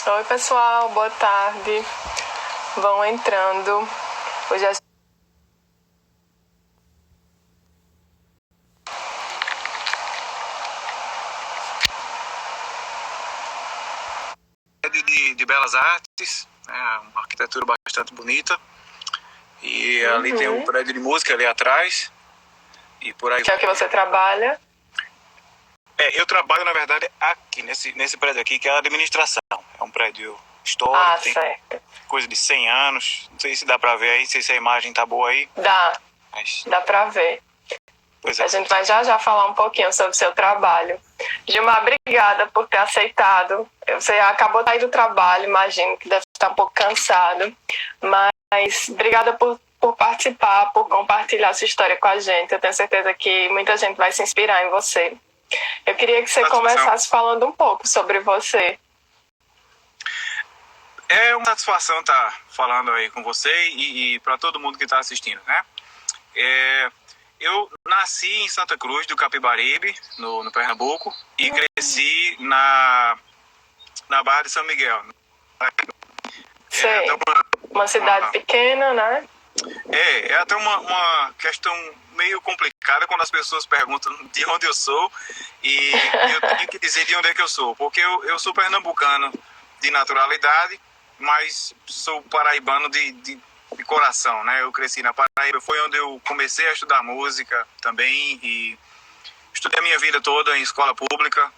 Oi, pessoal, boa tarde. Vão entrando. Hoje é de Belas Artes, né, uma arquitetura bastante bonita. E ali tem o prédio de música ali atrás. E por aí. que é o que você trabalha. Eu trabalho, na verdade, aqui, nesse prédio aqui, que é a administração. É um prédio histórico, tem Certo. coisa de 100 anos. Não sei se dá pra ver aí, não sei se a imagem tá boa aí. Dá pra ver. Pois é. A gente vai já falar um pouquinho sobre o seu trabalho. Gilmar, obrigada por ter aceitado. Você acabou de sair do trabalho, imagino que deve estar um pouco cansado. Mas obrigada por participar, por compartilhar sua história com a gente. Eu tenho certeza que muita gente vai se inspirar em você. Eu queria que você começasse falando um pouco sobre você. É uma satisfação estar falando aí com você e para todo mundo que está assistindo, né? Eu nasci em Santa Cruz do Capibaribe, no Pernambuco, e cresci na Barra de São Miguel. Sei. Uma cidade pequena, né? É até uma questão meio complicada quando as pessoas perguntam de onde eu sou e eu tenho que dizer de onde é que eu sou, porque eu sou pernambucano de naturalidade, mas sou paraibano de coração, né? Eu cresci na Paraíba, foi onde eu comecei a estudar música também e estudei a minha vida toda em escola pública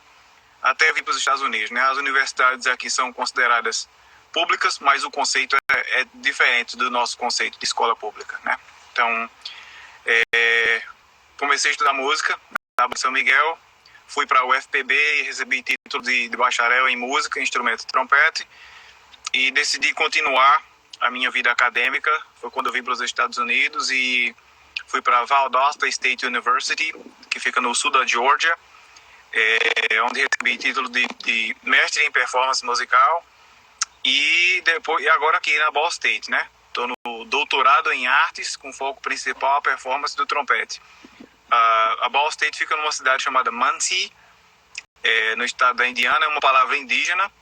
até vir para os Estados Unidos, né? As universidades aqui são consideradas públicas, mas o conceito é diferente do nosso conceito de escola pública, né? Então, comecei a estudar música na São Miguel, fui para a UFPB e recebi título de bacharel em música, instrumento de trompete, e decidi continuar a minha vida acadêmica. Foi quando eu vim para os Estados Unidos e fui para a Valdosta State University, que fica no sul da Georgia, onde recebi título de mestre em performance musical. E agora aqui na Ball State, né? Estou no doutorado em artes, com foco principal a performance do trompete. A Ball State fica numa cidade chamada Muncie, no estado da Indiana, é uma palavra indígena.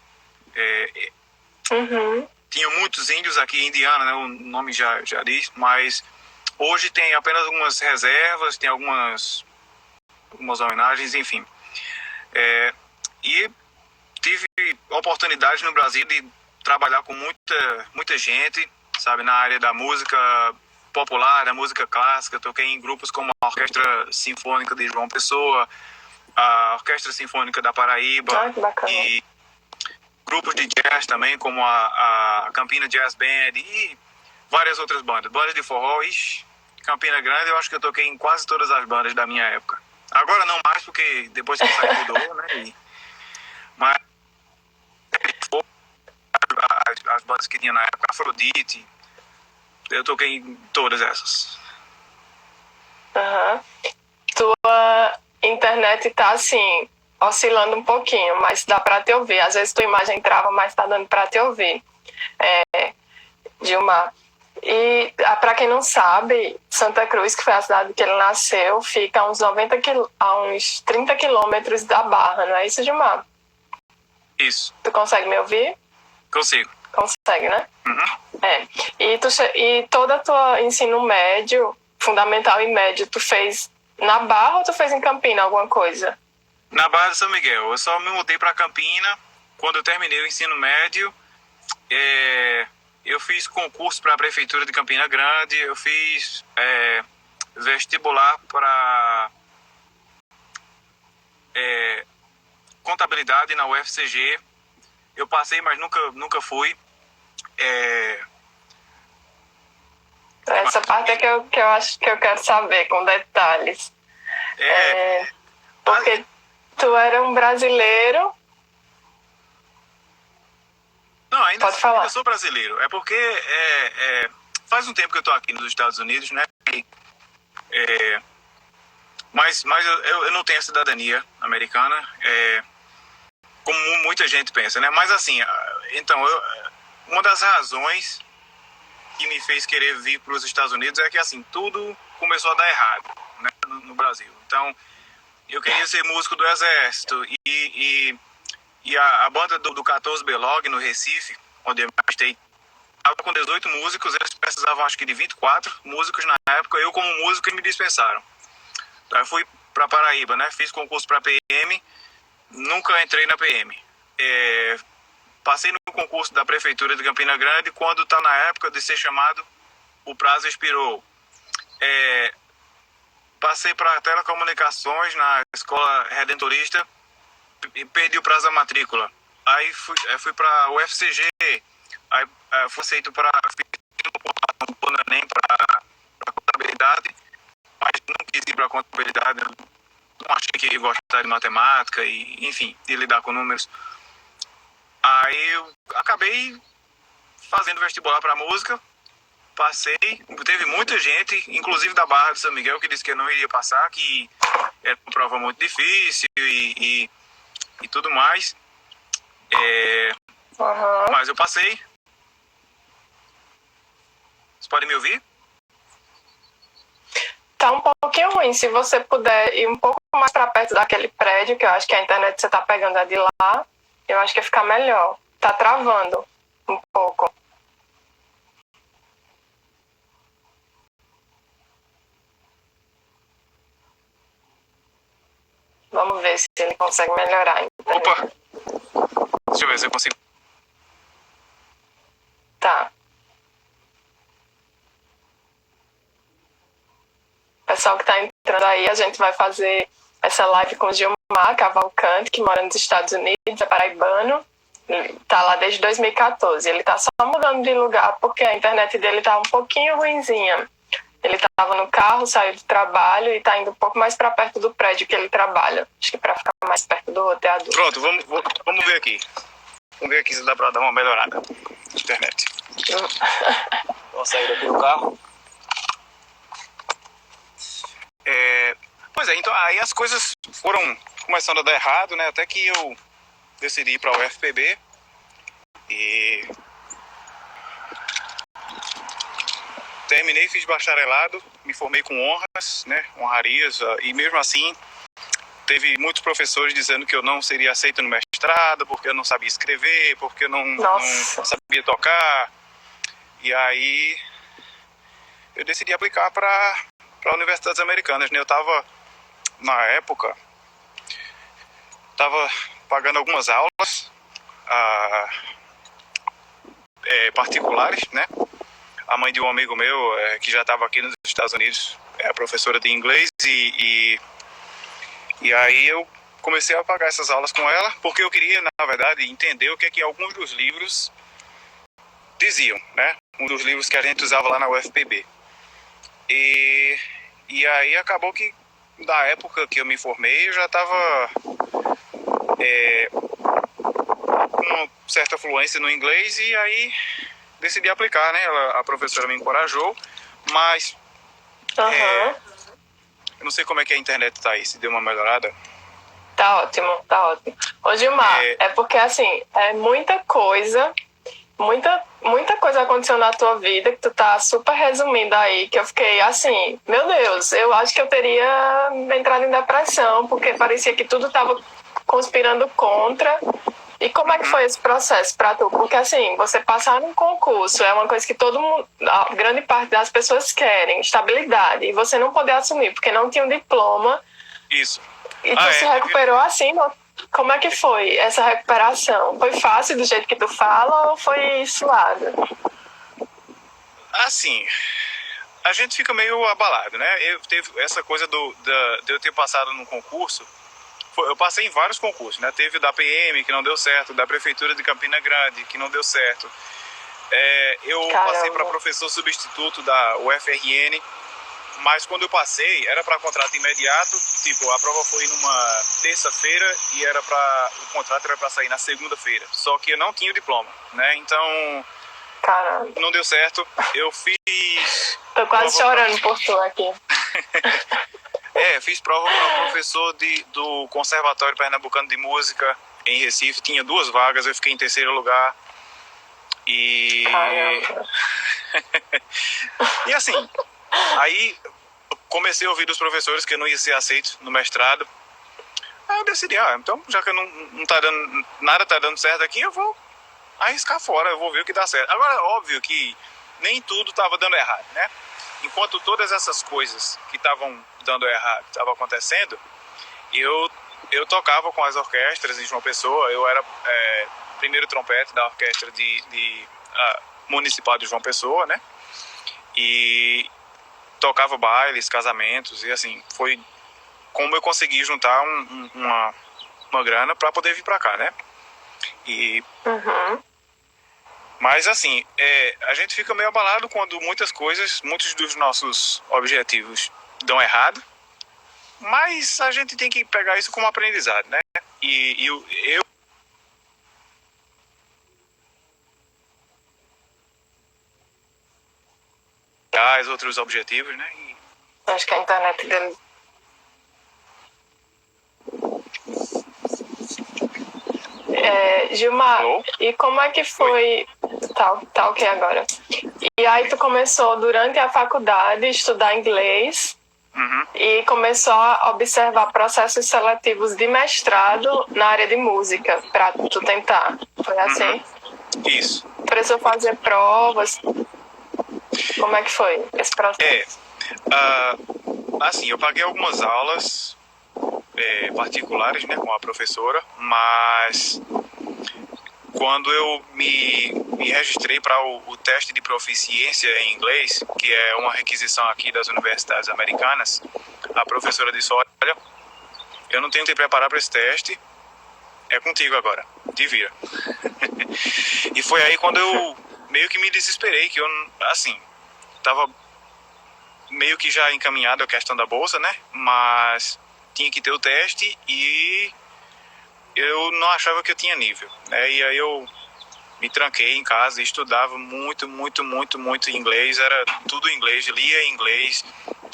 Tinha muitos índios aqui em Indiana, né? O nome já diz, mas hoje tem apenas algumas reservas, tem algumas homenagens, enfim. E tive oportunidade no Brasil de trabalhar com muita gente, sabe, na área da música popular, da música clássica. Toquei em grupos como a Orquestra Sinfônica de João Pessoa, a Orquestra Sinfônica da Paraíba, e grupos de jazz também, como a Campina Jazz Band e várias outras bandas de forró. Campina Grande, eu acho que eu toquei em quase todas as bandas da minha época. Agora não mais, porque depois que eu saí mudou, né? Mas as bandas que tinha na época, Afrodite, eu toquei em todas essas. Tua internet tá assim, oscilando um pouquinho, mas dá pra te ouvir. Às vezes tua imagem trava, mas tá dando pra te ouvir. Gilmar. E pra quem não sabe, Santa Cruz, que foi a cidade que ele nasceu, fica a uns 30 quilômetros da Barra, não é isso, Gilmar? Isso. Tu consegue me ouvir? Consigo. Consegue, né? E todo o teu ensino médio, fundamental e médio, tu fez na Barra ou tu fez em Campina alguma coisa? Na Barra de São Miguel. Eu só me mudei para Campina quando eu terminei o ensino médio. Eu fiz concurso para a Prefeitura de Campina Grande, eu fiz vestibular para contabilidade na UFCG. Eu passei, mas nunca fui. Essa parte é que eu acho que eu quero saber com detalhes. Porque tu era um brasileiro. Não, ainda sou brasileiro. É porque faz um tempo que eu estou aqui nos Estados Unidos, né? Mas eu não tenho a cidadania americana, como muita gente pensa, né? Mas assim, então, uma das razões que me fez querer vir para os Estados Unidos é que assim, tudo começou a dar errado, né, no Brasil. Então, eu queria ser músico do Exército e E a banda do 14 Belog, no Recife, onde eu estava com 18 músicos, eles precisavam acho que de 24 músicos na época. Eu, como músico, eles me dispensaram. Então eu fui para Paraíba, né? Fiz concurso para PM, nunca entrei na PM. Passei no concurso da Prefeitura de Campina Grande, quando está na época de ser chamado, o prazo expirou. Passei para telecomunicações na escola redentorista e perdi o prazo da matrícula. Aí fui para o UFCG, aí fui aceito para o Enem para contabilidade, mas não quis ir para contabilidade, não achei que ia gostar de matemática e, enfim, de lidar com números. Aí eu acabei fazendo vestibular para música, passei, teve muita gente, inclusive da Barra de São Miguel, que disse que eu não iria passar, que era uma prova muito difícil e tudo mais. Mas eu passei. Vocês podem me ouvir? Tá um pouquinho ruim. Se você puder ir um pouco mais para perto daquele prédio, que eu acho que a internet você tá pegando é de lá, eu acho que ia ficar melhor. Tá travando um pouco. Vamos ver se ele consegue melhorar. Opa! Deixa eu ver se eu consigo. Tá. Pessoal que tá entrando aí, a gente vai fazer essa live com o Gilmar Cavalcante, que mora nos Estados Unidos, é paraibano. Tá lá desde 2014. Ele tá só mudando de lugar porque a internet dele tá um pouquinho ruinzinha. Ele tava no carro, saiu do trabalho e tá indo um pouco mais para perto do prédio que ele trabalha. Acho que para ficar mais perto do roteador. Pronto, vamos ver aqui. Vamos ver aqui se dá para dar uma melhorada na internet. Vou sair daqui do carro. Pois é, então aí as coisas foram começando a dar errado, né? Até que eu decidi ir para o UFPB e terminei, fiz bacharelado, me formei com honras, né? Honrarias, e mesmo assim teve muitos professores dizendo que eu não seria aceito no mestrado porque eu não sabia escrever, porque eu não sabia tocar. E aí eu decidi aplicar para universidades americanas, né? Eu estava, na época, pagando algumas aulas particulares, né? A mãe de um amigo meu, que já estava aqui nos Estados Unidos, é professora de inglês e aí eu comecei a pagar essas aulas com ela, porque eu queria, na verdade, entender o que é que alguns dos livros diziam, né? Um dos livros que a gente usava lá na UFPB. E aí acabou que, da época que eu me formei, eu já estava com uma certa fluência no inglês e aí decidi aplicar, né? A professora me encorajou, mas eu não sei como é que a internet tá aí, se deu uma melhorada. Tá ótimo, tá ótimo. Ô Gilmar, é porque assim, é muita coisa aconteceu na tua vida que tu tá super resumindo aí, que eu fiquei assim, meu Deus, eu acho que eu teria entrado em depressão, porque parecia que tudo tava conspirando contra. E como é que foi esse processo pra tu? Porque assim, você passar num concurso é uma coisa que todo mundo, a grande parte das pessoas querem, estabilidade, e você não poder assumir, porque não tinha um diploma. Isso. E tu se recuperou assim, não? Como é que foi essa recuperação? Foi fácil do jeito que tu fala ou foi suado? Assim, a gente fica meio abalado, né? Teve essa coisa de eu ter passado num concurso. Eu passei em vários concursos, né? Teve o da PM, que não deu certo, da Prefeitura de Campina Grande, que não deu certo. Eu passei para professor substituto da UFRN, mas quando eu passei, era para contrato imediato. Tipo, a prova foi numa terça-feira e o contrato era para sair na segunda-feira. Só que eu não tinha o diploma, né? Então, caramba, não deu certo. Eu fiz... Tô quase chorando por tu aqui. Fiz prova para professor do Conservatório Pernambucano de Música em Recife. Tinha 2 vagas, eu fiquei em terceiro lugar. E e assim, aí comecei a ouvir dos professores que eu não ia ser aceito no mestrado. Aí eu decidi, então já que não tá dando, nada tá dando certo aqui, eu vou arriscar fora, eu vou ver o que dá certo. Agora, óbvio que nem tudo tava dando errado, né? Enquanto todas essas coisas que estavam dando errado estavam acontecendo, eu tocava com as orquestras em João Pessoa, eu era primeiro trompete da orquestra municipal de João Pessoa, né? E tocava bailes, casamentos, e assim, foi como eu consegui juntar uma grana para poder vir para cá, né? Mas assim, a gente fica meio abalado quando muitos dos nossos objetivos dão errado, mas a gente tem que pegar isso como aprendizado, né? E eu outros objetivos, né? Acho que a internet dele... Gilmar, Alô? e como é que foi... Tá ok agora. E aí tu começou durante a faculdade a estudar inglês e começou a observar processos seletivos de mestrado na área de música para tu tentar. Foi assim? Isso. Precisou fazer provas? Como é que foi esse processo? Assim, eu paguei algumas aulas particulares, né, com a professora, mas quando eu me registrei para o teste de proficiência em inglês, que é uma requisição aqui das universidades americanas, a professora disse, olha, eu não tenho que te preparar para esse teste, é contigo agora, te vira. E foi aí quando eu meio que me desesperei, que eu, assim, tava meio que já encaminhado a questão da bolsa, né, mas tinha que ter o teste e eu não achava que eu tinha nível, né? E aí eu me tranquei em casa e estudava muito inglês, era tudo em inglês, lia em inglês,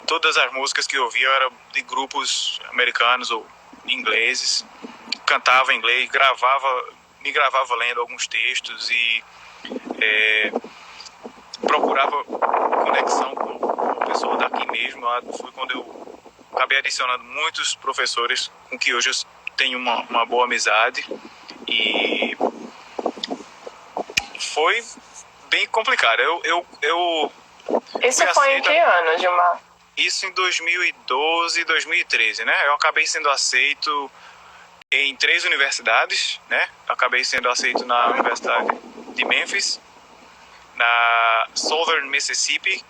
todas as músicas que eu ouvia eram de grupos americanos ou ingleses, cantava em inglês, me gravava lendo alguns textos e procurava conexão com o pessoal daqui mesmo. Foi quando eu acabei adicionando muitos professores com que hoje eu tenho uma boa amizade e foi bem complicado. Isso foi em que ano, Gilmar? Isso em 2012, 2013, né? Eu acabei sendo aceito em 3 universidades, né? Eu acabei sendo aceito na Universidade de Memphis, na Southern Mississippi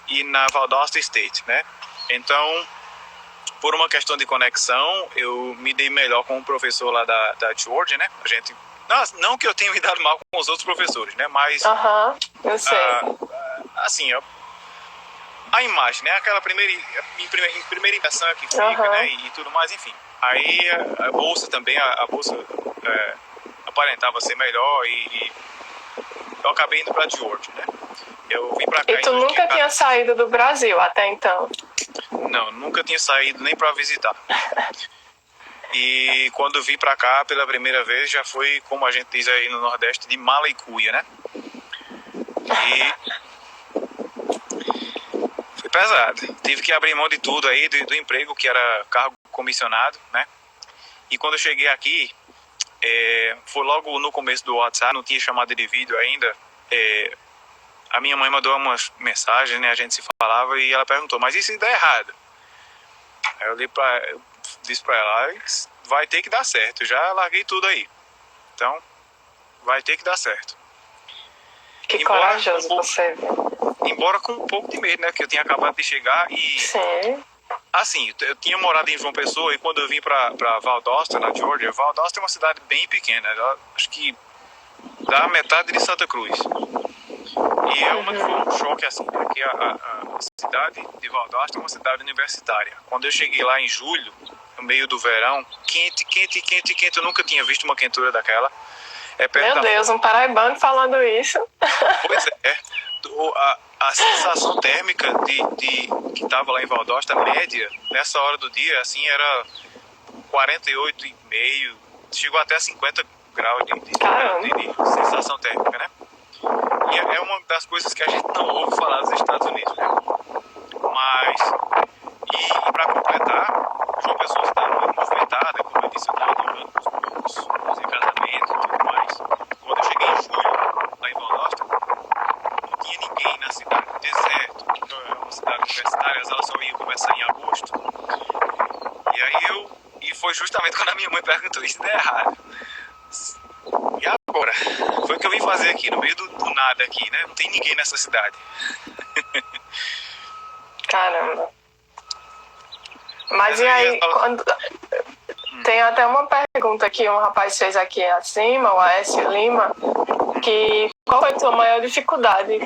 e na Valdosta State, né? Então, por uma questão de conexão, eu me dei melhor com o professor lá da Georgia, né? A gente, não que eu tenha me dado mal com os outros professores, né? Mas eu sei. assim, a imagem, né? Aquela primeira impressão é que fica, né? E tudo mais, enfim. Aí a bolsa também, a bolsa aparentava ser melhor e eu acabei indo para Georgia, né? Eu vim para cá. E tu nunca tinha saído do Brasil até então? Não, nunca tinha saído nem para visitar. E quando vim para cá pela primeira vez, já foi, como a gente diz aí no Nordeste, de mala e cuia, né? E foi pesado. Tive que abrir mão de tudo aí, do emprego, que era cargo comissionado, né? E quando eu cheguei aqui, foi logo no começo do WhatsApp, não tinha chamada de vídeo ainda. A minha mãe mandou umas mensagens, né? A gente se falava e ela perguntou, mas e se der errado? Aí eu disse pra ela, vai ter que dar certo. Eu já larguei tudo aí. Então, vai ter que dar certo. Que corajoso você. Embora com um pouco de medo, né? Que eu tinha acabado de chegar e... Sim. Assim, eu tinha morado em João Pessoa e quando eu vim pra Valdosta, na Georgia, Valdosta é uma cidade bem pequena. Acho que dá metade de Santa Cruz. E foi um choque, assim, porque a cidade de Valdosta é uma cidade universitária. Quando eu cheguei lá em julho, no meio do verão, quente, eu nunca tinha visto uma quentura daquela. Meu Deus, um paraibano falando isso. Pois é. A sensação térmica que estava lá em Valdosta, média, nessa hora do dia, assim, era 48,5, chegou até 50 graus de sensação térmica, né? E é uma das coisas que a gente não ouve falar dos Estados Unidos, né? Mas, e para completar, João Pessoa está num movimento as aulas só iam começar em agosto. E aí e foi justamente quando a minha mãe perguntou, isso é errado. E agora? Foi o que eu vim fazer aqui, no meio do nada aqui, né? Não tem ninguém nessa cidade. Caramba. Mas e aí, tem até uma pergunta que um rapaz fez aqui acima, o Aécio Lima, que qual foi a tua maior dificuldade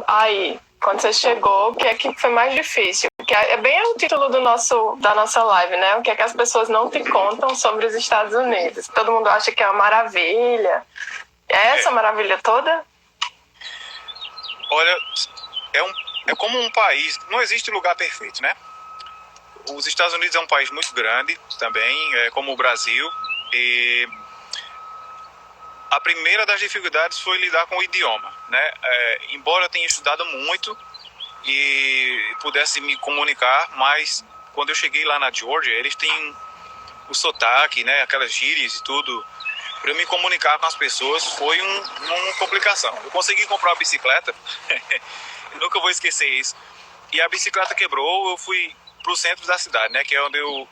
aí, quando você chegou, o que é que foi mais difícil? Que é bem o título da nossa live, né? O que é que as pessoas não te contam sobre os Estados Unidos? Todo mundo acha que é uma maravilha. É essa maravilha toda? Olha, é como um país, não existe lugar perfeito, né? Os Estados Unidos é um país muito grande também, como o Brasil, e a primeira das dificuldades foi lidar com o idioma, né? Embora eu tenha estudado muito e pudesse me comunicar, mas quando eu cheguei lá na Georgia, eles têm o sotaque, né? Aquelas gírias e tudo. Para eu me comunicar com as pessoas foi uma complicação. Eu consegui comprar uma bicicleta, eu nunca vou esquecer isso. E a bicicleta quebrou, eu fui pro centro da cidade, né? Que é onde eu...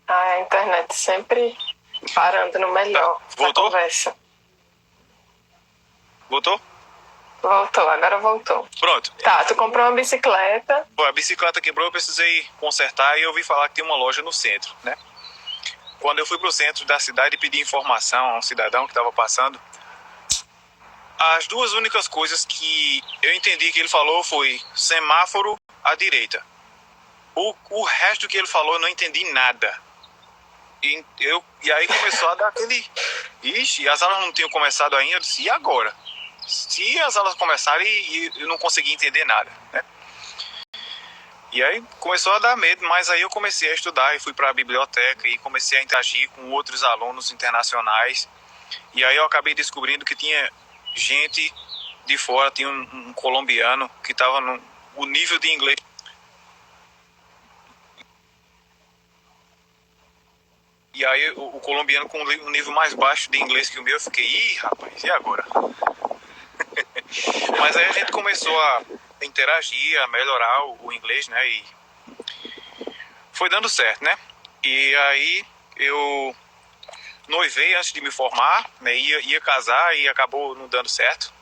A internet sempre parando no melhor da conversa. Voltou? Voltou, agora voltou. Pronto. Tá, tu comprou uma bicicleta. A bicicleta quebrou, eu precisei consertar e eu ouvi falar que tem uma loja no centro, né? Quando eu fui pro centro da cidade e pedi informação a um cidadão que estava passando, as duas únicas coisas que eu entendi que ele falou foi semáforo à direita. O resto que ele falou eu não entendi nada. E aí começou a dar aquele... Ixi, as aulas não tinham começado ainda, eu disse, e agora? Se as aulas começarem e eu não consegui entender nada, né? E aí começou a dar medo, mas aí eu comecei a estudar e fui para a biblioteca e comecei a interagir com outros alunos internacionais. E aí eu acabei descobrindo que tinha gente de fora, tinha um colombiano que estava no nível de inglês. E aí o colombiano com um nível mais baixo de inglês que o meu, eu fiquei, ih, rapaz, e agora? Mas aí a gente começou a interagir, a melhorar o inglês, né? E foi dando certo, né? E aí eu noivei antes de me formar, né? Ia casar e acabou não dando certo.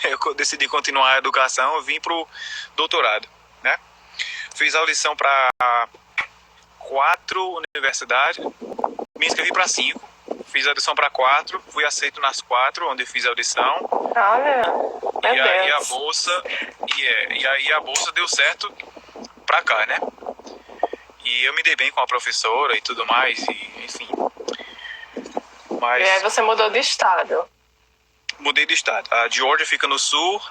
Eu decidi continuar a educação, eu vim pro doutorado, né? Fiz audição para 4 universidades, me inscrevi para 5. Fiz audição para 4, fui aceito nas 4, onde fiz audição. Olha, e aí a bolsa, e aí a bolsa deu certo pra cá, né? E eu me dei bem com a professora e tudo mais, e enfim. Mas e aí você mudou de estado? Mudei de estado. A Georgia fica no sul,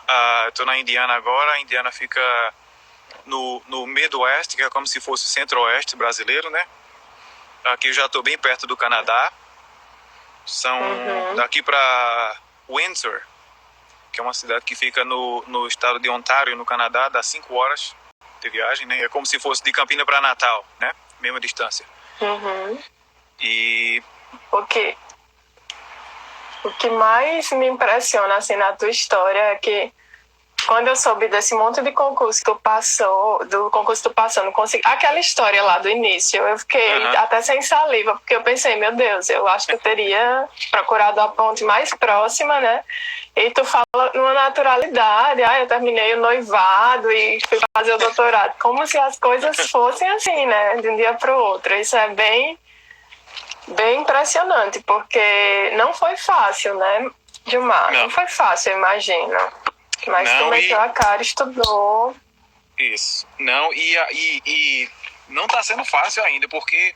tô na Indiana agora, a Indiana fica no Midwest, que é como se fosse o centro-oeste brasileiro, né? Aqui eu já tô bem perto do Canadá. São daqui para Windsor, que é uma cidade que fica no estado de Ontário, no Canadá, dá 5 horas de viagem, né? É como se fosse de Campina para Natal, né? Mesma distância. E o que mais me impressiona assim na tua história é que quando eu soube desse monte de concurso que tu passou, não consegui. Aquela história lá do início, eu fiquei até sem saliva, porque eu pensei, meu Deus, eu acho que eu teria procurado a ponte mais próxima, né? E tu fala numa naturalidade, eu terminei o noivado e fui fazer o doutorado, como se as coisas fossem assim, né? De um dia para o outro. Isso é bem impressionante, porque não foi fácil, né, Gilmar? Não foi fácil, eu imagino. Mas tu meteu a cara, estudou. Isso. Não, e não está sendo fácil ainda, porque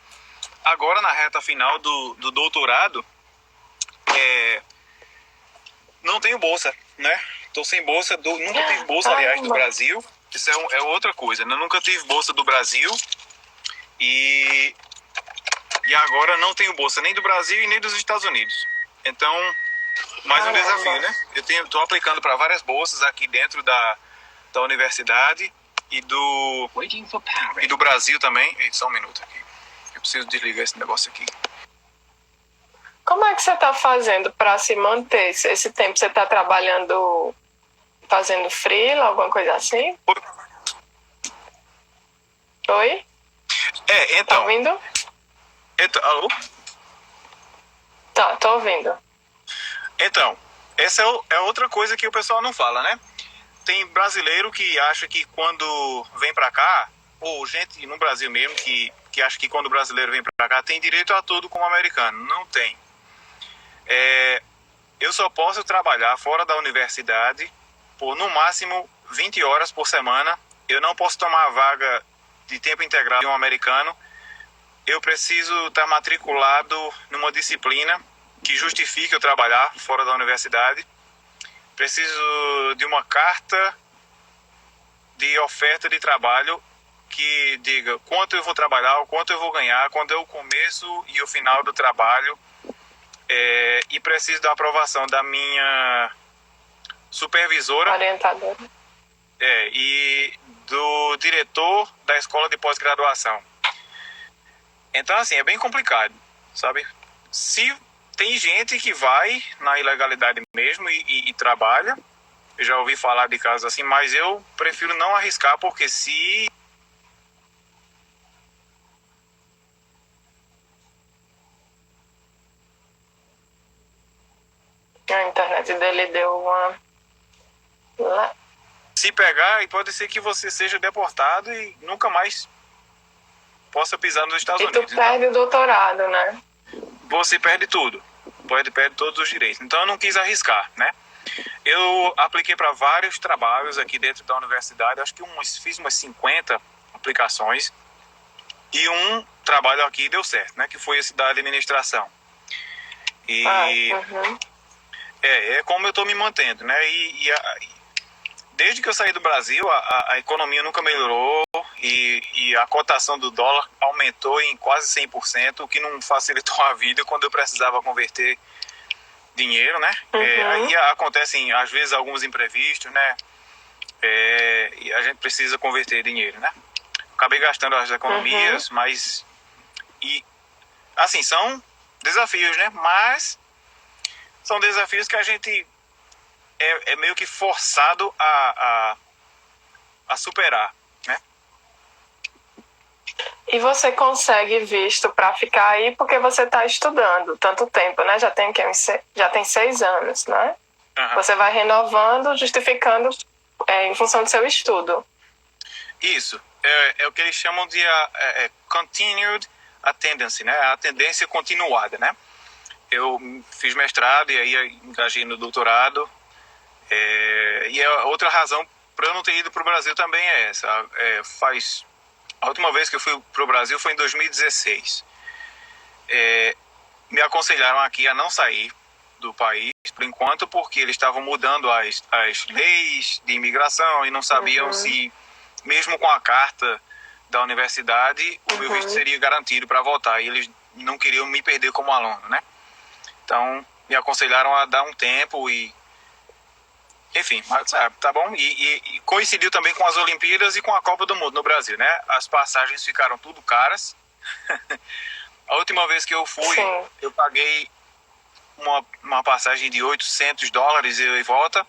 agora na reta final do doutorado, não tenho bolsa, né? Tô sem bolsa, nunca tive bolsa, aliás, do Brasil. Isso é outra coisa, né? Nunca tive bolsa do Brasil e agora não tenho bolsa nem do Brasil e nem dos Estados Unidos. Então, mais um desafio, né? Eu tô aplicando para várias bolsas aqui dentro da universidade e do Brasil também. Só um minuto aqui. Eu preciso desligar esse negócio aqui. Como é que você está fazendo para se manter? Esse tempo você está trabalhando, fazendo freela, alguma coisa assim? Oi? Tá Então, ouvindo? alô? Tá, tô ouvindo. Então, essa é outra coisa que o pessoal não fala, né? Tem brasileiro que acha que quando vem pra cá, ou gente no Brasil mesmo que acha que quando o brasileiro vem pra cá tem direito a tudo como americano. Não tem. Eu só posso trabalhar fora da universidade por no máximo 20 horas por semana. Eu não posso tomar a vaga de tempo integral de um americano. Eu preciso estar matriculado numa disciplina que justifique eu trabalhar fora da universidade. Preciso de uma carta de oferta de trabalho que diga quanto eu vou trabalhar, o quanto eu vou ganhar, quando é o começo e o final do trabalho. E preciso da aprovação da minha supervisora Orientadora. e do diretor da escola de pós-graduação. Então, assim, é bem complicado, sabe? Se tem gente que vai na ilegalidade mesmo e trabalha, eu já ouvi falar de casos assim, mas eu prefiro não arriscar, porque se... A internet dele deu uma... Se pegar, pode ser que você seja deportado e nunca mais possa pisar nos Estados E tu Unidos. perde o doutorado, né? Você perde tudo. Perde todos os direitos. Então eu não quis arriscar, né? Eu apliquei para vários trabalhos aqui dentro da universidade, acho que fiz umas 50 aplicações e um trabalho aqui deu certo, né? Que foi esse da administração. E é como eu estou me mantendo, né? Desde que eu saí do Brasil, a economia nunca melhorou e a cotação do dólar aumentou em quase 100%, o que não facilitou a vida quando eu precisava converter dinheiro, né? Aí acontecem, às vezes, alguns imprevistos, né? E a gente precisa converter dinheiro, né? Acabei gastando as economias, mas... E, assim, são desafios, né? Mas são desafios que a gente é meio que forçado a superar, né? E você consegue visto para ficar aí porque você está estudando tanto tempo, né? Já tem 6 anos, né? Você vai renovando, justificando em função do seu estudo. Isso. É o que eles chamam de continued attendance, né? A tendência continuada, né? Eu fiz mestrado e aí engajei no doutorado. E a outra razão para eu não ter ido para o Brasil também é essa. A última vez que eu fui para o Brasil foi em 2016. Me aconselharam aqui a não sair do país por enquanto, porque eles estavam mudando as leis de imigração e não sabiam se, mesmo com a carta da universidade, o meu visto seria garantido para voltar. E eles não queriam me perder como aluno, né? Então, me aconselharam a dar um tempo e... Enfim, mas, tá bom. E coincidiu também com as Olimpíadas e com a Copa do Mundo no Brasil, né? As passagens ficaram tudo caras. A última vez que eu fui, eu paguei uma passagem de $800 e volta.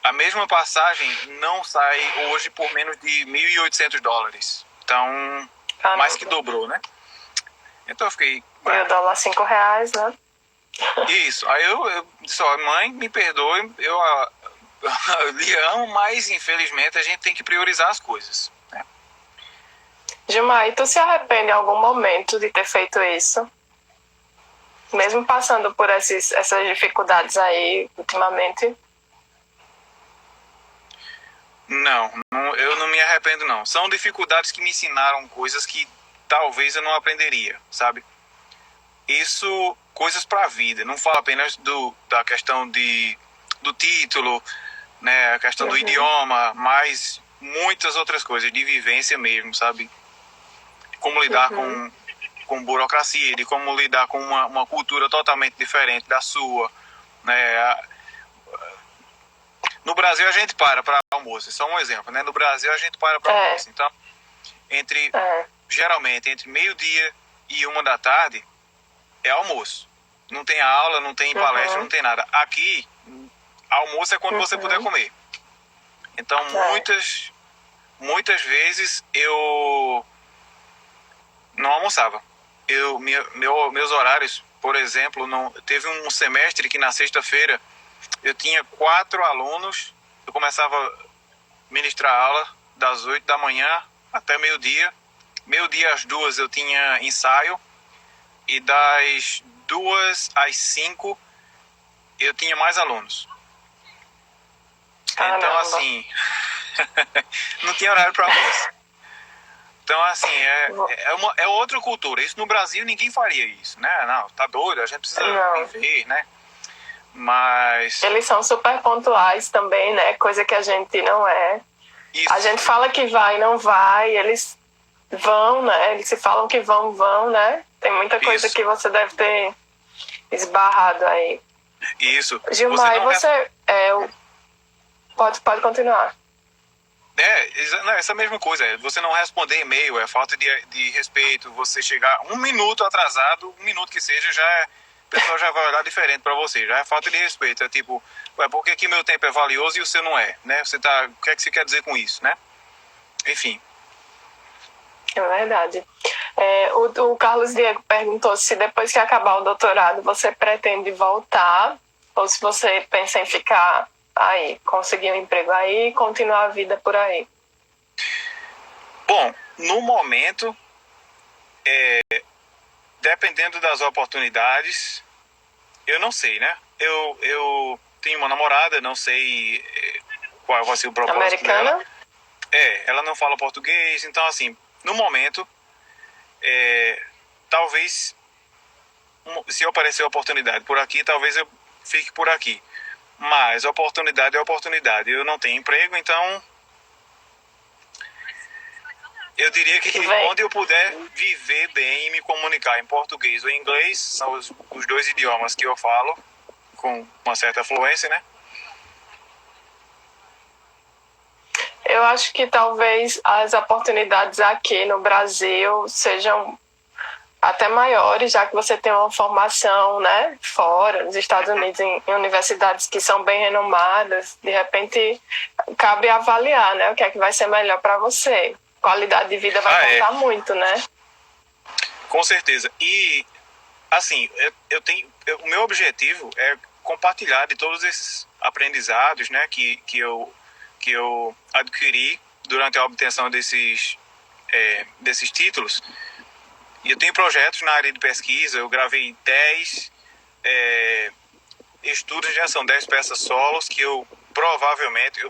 A mesma passagem não sai hoje por menos de $1.800. Então, mais que dobrou, né? Então eu fiquei... E o dólar R$5, né? Isso. Aí eu disse, mãe, me perdoe, eu lhe amo, mas infelizmente a gente tem que priorizar as coisas, né? Gilmar, e tu se arrepende em algum momento de ter feito isso? Mesmo passando por essas dificuldades aí ultimamente? Não, eu não me arrependo não. São dificuldades que me ensinaram coisas que talvez eu não aprenderia, sabe? Isso, coisas para a vida. Não falo apenas da questão do título, né? A questão do idioma, mas muitas outras coisas, de vivência mesmo, sabe? Como lidar com burocracia, de como lidar com uma cultura totalmente diferente da sua, né? No Brasil a gente para almoço, só um exemplo, né? No Brasil a gente para almoço. Então, geralmente entre meio-dia e 1 da tarde é almoço. Não tem aula, não tem palestra, não tem nada. Aqui, almoço é quando você puder comer. Então, muitas vezes eu não almoçava. Meus horários, por exemplo, teve um semestre que na sexta-feira eu tinha 4 alunos. Eu começava a ministrar aula das 8 da manhã até meio-dia. Meio-dia às 2 eu tinha ensaio. E das 2 às 5 eu tinha mais alunos. Caramba. Então, assim, não tinha horário para almoço. Então, assim, é outra cultura. Isso no Brasil ninguém faria isso, né? Não, tá doido, a gente precisa viver, né? Mas... Eles são super pontuais também, né? Coisa que a gente não é. Isso. A gente fala que vai e não vai, eles vão, né? Eles se falam que vão, né? Tem muita coisa que você deve ter esbarrado aí. Isso. Gilmar, Pode continuar. Essa mesma coisa. Você não responder e-mail é falta de respeito. Você chegar 1 minuto atrasado, 1 minuto que seja, o pessoal já vai olhar diferente para você. Já é falta de respeito. É tipo, por que meu tempo é valioso e o seu não é? Né? O que é que você quer dizer com isso, né? Enfim. É verdade. O Carlos Diego perguntou se depois que acabar o doutorado você pretende voltar ou se você pensa em ficar aí, conseguir um emprego aí e continuar a vida por aí. Bom, no momento, dependendo das oportunidades, eu não sei, né? Eu tenho uma namorada, não sei qual vai ser o propósito americana? dela. Ela não fala português, então assim, no momento, talvez, se aparecer oportunidade por aqui, talvez eu fique por aqui. Mas oportunidade é oportunidade. Eu não tenho emprego, então eu diria que onde eu puder viver bem e me comunicar em português ou em inglês, são os 2 idiomas que eu falo com uma certa fluência, né? Eu acho que talvez as oportunidades aqui no Brasil sejam até maiores, já que você tem uma formação, né, fora, nos Estados Unidos, em universidades que são bem renomadas. De repente, cabe avaliar, né, o que é que vai ser melhor para você. Qualidade de vida vai contar muito, né? Com certeza. E, assim, o meu objetivo é compartilhar de todos esses aprendizados, né, que eu adquiri durante a obtenção desses títulos. E eu tenho projetos na área de pesquisa. Eu gravei 10 estudos, já são 10 peças solos que eu provavelmente,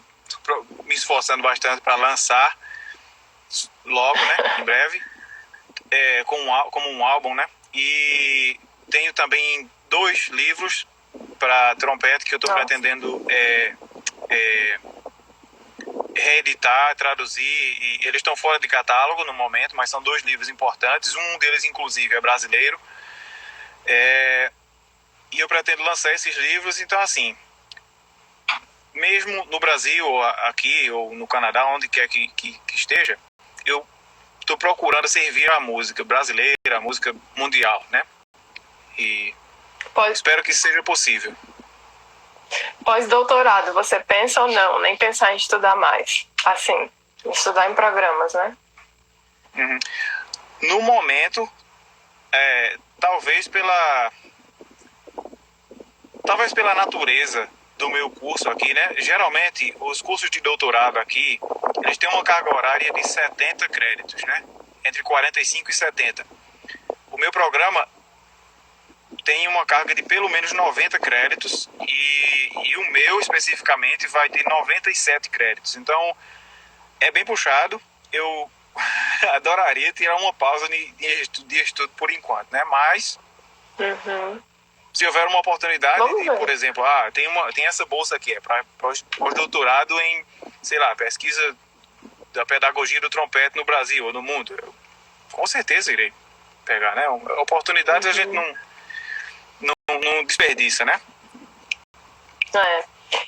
me esforçando bastante para lançar logo, né, em breve, como um álbum, né? E tenho também 2 livros para trompete que eu estou pretendendo reeditar, traduzir, e eles estão fora de catálogo no momento, mas são 2 livros importantes. Um deles, inclusive, é brasileiro. E eu pretendo lançar esses livros. Então, assim, mesmo no Brasil, ou aqui, ou no Canadá, onde quer que esteja, eu estou procurando servir a música brasileira, a música mundial, né? E espero que seja possível. Pós-doutorado, você pensa ou não? Nem pensar em estudar mais? Assim, estudar em programas, né? Uhum. No momento, talvez pela natureza do meu curso aqui, né? Geralmente, os cursos de doutorado aqui, eles têm uma carga horária de 70 créditos, né? Entre 45 e 70. O meu programa tem uma carga de pelo menos 90 créditos e o meu, especificamente, vai ter 97 créditos. Então, é bem puxado. Eu adoraria tirar uma pausa de estudo por enquanto, né? Mas, se houver uma oportunidade, por exemplo, tem essa bolsa aqui, é para pós-doutorado em, sei lá, pesquisa da pedagogia do trompete no Brasil ou no mundo. Eu, com certeza irei pegar, né? Oportunidades a gente não desperdiça, né?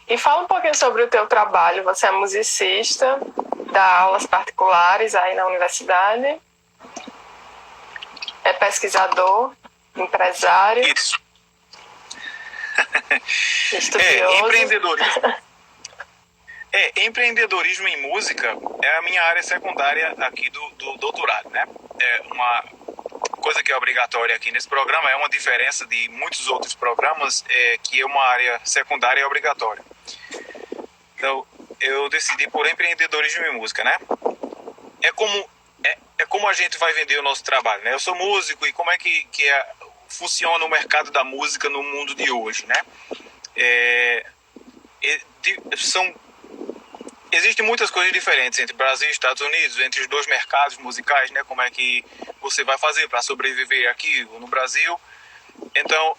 E fala um pouquinho sobre o teu trabalho. Você é musicista, dá aulas particulares aí na universidade, é pesquisador, empresário. Isso. Estudioso. Empreendedorismo. Empreendedorismo em música é a minha área secundária aqui do doutorado, né? É uma coisa que é obrigatória aqui nesse programa, é uma diferença de muitos outros programas, que é uma área secundária obrigatória. Então, eu decidi por empreendedorismo em música, né? É como a gente vai vender o nosso trabalho, né? Eu sou músico e como é que funciona o mercado da música no mundo de hoje, né? Existem muitas coisas diferentes entre Brasil e Estados Unidos, entre os dois mercados musicais, né? Como é que você vai fazer para sobreviver aqui ou no Brasil. Então,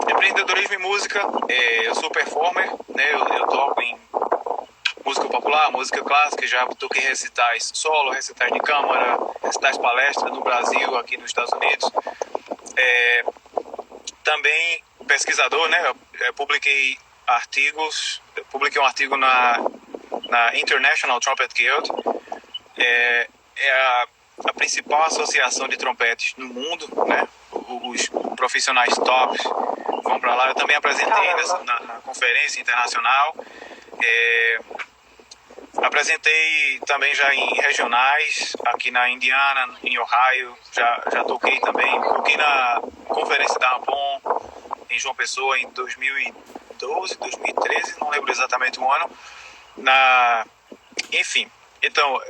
empreendedorismo em música, eu sou performer, né? Eu toco em música popular, música clássica, já toquei recitais solo, recitais de câmara, recitais palestras no Brasil, aqui nos Estados Unidos. Também pesquisador, né? Eu publiquei um artigo na International Trumpet Guild, é a principal associação de trompetes no mundo, né? Os profissionais tops vão para lá. Eu também apresentei na conferência internacional. Apresentei também já em regionais, aqui na Indiana, em Ohio, já toquei também. Toquei na conferência da Ampon, em João Pessoa, em 2012, 2013, não lembro exatamente o ano. Enfim, então,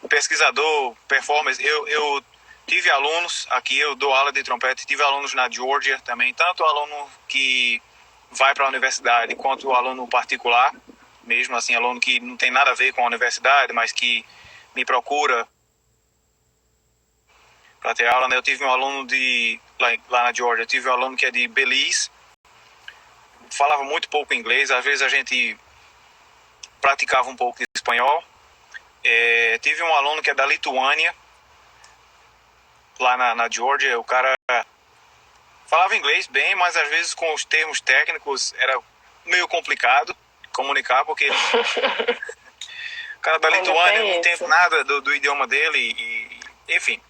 pesquisador, performance, eu tive alunos aqui, eu dou aula de trompete, tive alunos na Georgia também, tanto aluno que vai para a universidade quanto aluno particular, mesmo assim, aluno que não tem nada a ver com a universidade, mas que me procura para ter aula, né? Eu tive um aluno lá na Georgia, eu tive um aluno que é de Belize, falava muito pouco inglês, às vezes a gente praticava um pouco de espanhol. Tive um aluno que é da Lituânia, lá na Georgia, o cara falava inglês bem, mas às vezes com os termos técnicos era meio complicado comunicar, porque o cara da Lituânia não entende nada do idioma dele, enfim.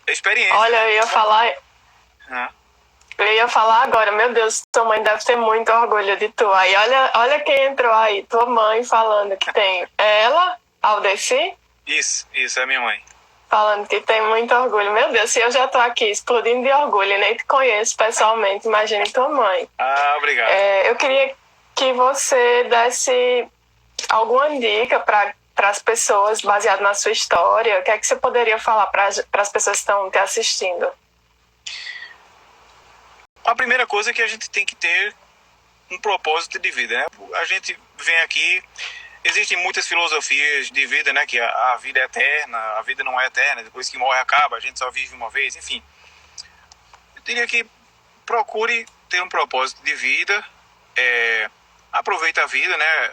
Experiência. Olha, eu ia falar agora, meu Deus, tua mãe deve ter muito orgulho de tu. Aí olha quem entrou aí, tua mãe falando que tem ela, Aldeci? Isso, é minha mãe. Falando que tem muito orgulho. Meu Deus, se eu já tô aqui explodindo de orgulho e nem te conheço pessoalmente, imagine tua mãe. Obrigado. Eu queria que você desse alguma dica para as pessoas, baseado na sua história. O que é que você poderia falar para as pessoas que estão te assistindo? A primeira coisa é que a gente tem que ter um propósito de vida, né? A gente vem aqui, existem muitas filosofias de vida, né? Que a vida é eterna, a vida não é eterna, depois que morre acaba, a gente só vive uma vez, enfim. Eu diria que procure ter um propósito de vida, aproveite a vida, né?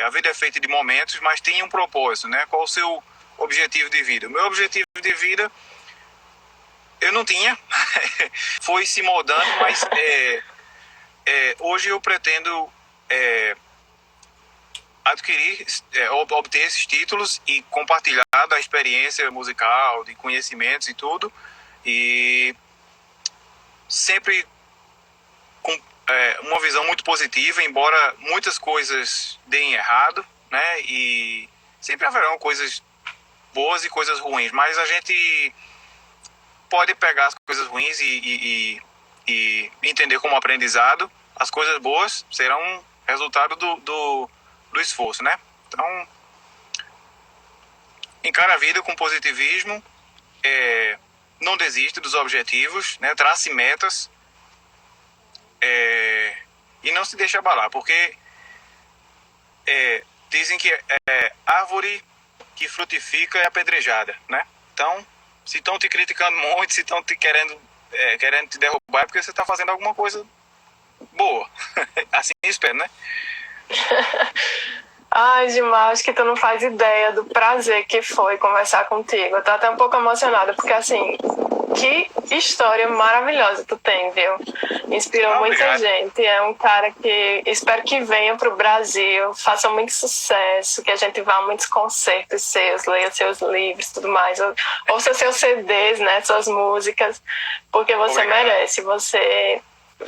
A vida é feita de momentos, mas tenha um propósito, né? Qual o seu objetivo de vida? O meu objetivo de vida eu não tinha, foi se moldando, mas hoje eu pretendo obter esses títulos e compartilhar da experiência musical, de conhecimentos e tudo, e sempre com uma visão muito positiva, embora muitas coisas deem errado, né? E sempre haverão coisas boas e coisas ruins, mas a gente pode pegar as coisas ruins e entender como aprendizado. As coisas boas serão resultado do esforço, né? Então, encara a vida com positivismo, não desiste dos objetivos, né? Trace metas, e não se deixe abalar, porque dizem que árvore que frutifica é apedrejada, né? Então, se estão te criticando muito, se estão te querendo te derrubar, é porque você está fazendo alguma coisa boa. Assim eu espero, né? Ai, Gilmar, acho que tu não faz ideia do prazer que foi conversar contigo. Eu tô até um pouco emocionada, porque assim, que história maravilhosa tu tem, viu? Inspirou muita gente. É um cara que espero que venha pro Brasil, faça muito sucesso, que a gente vá a muitos concertos seus, leia seus livros e tudo mais. Ouça seus CDs, né? Suas músicas, porque você merece. Você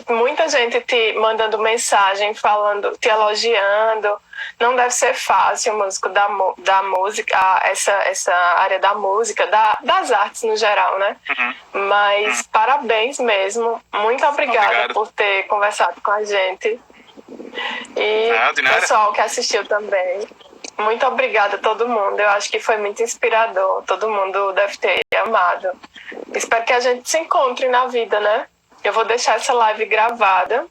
muita gente te mandando mensagem, falando, te elogiando. Não deve ser fácil, músico da música, essa área da música, das artes no geral, né? Mas parabéns mesmo. Muito obrigada Obrigado. por ter conversado com a gente. E De nada. pessoal que assistiu também. Muito obrigada a todo mundo. Eu acho que foi muito inspirador. Todo mundo deve ter amado. Espero que a gente se encontre na vida, né? Eu vou deixar essa live gravada.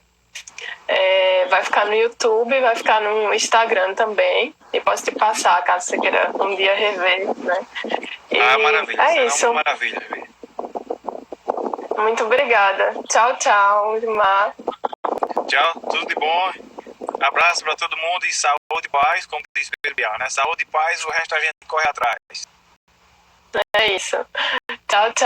Vai ficar no YouTube, vai ficar no Instagram também. E posso te passar, caso você queira um dia rever, né? E maravilha. é isso. Uma maravilha. Muito obrigada. Tchau, tchau, Gilmar. Tchau, tudo de bom. Abraço para todo mundo e saúde e paz, como disse Pedro Bial, né? Saúde e paz, o resto a gente corre atrás. É isso. Tchau, tchau.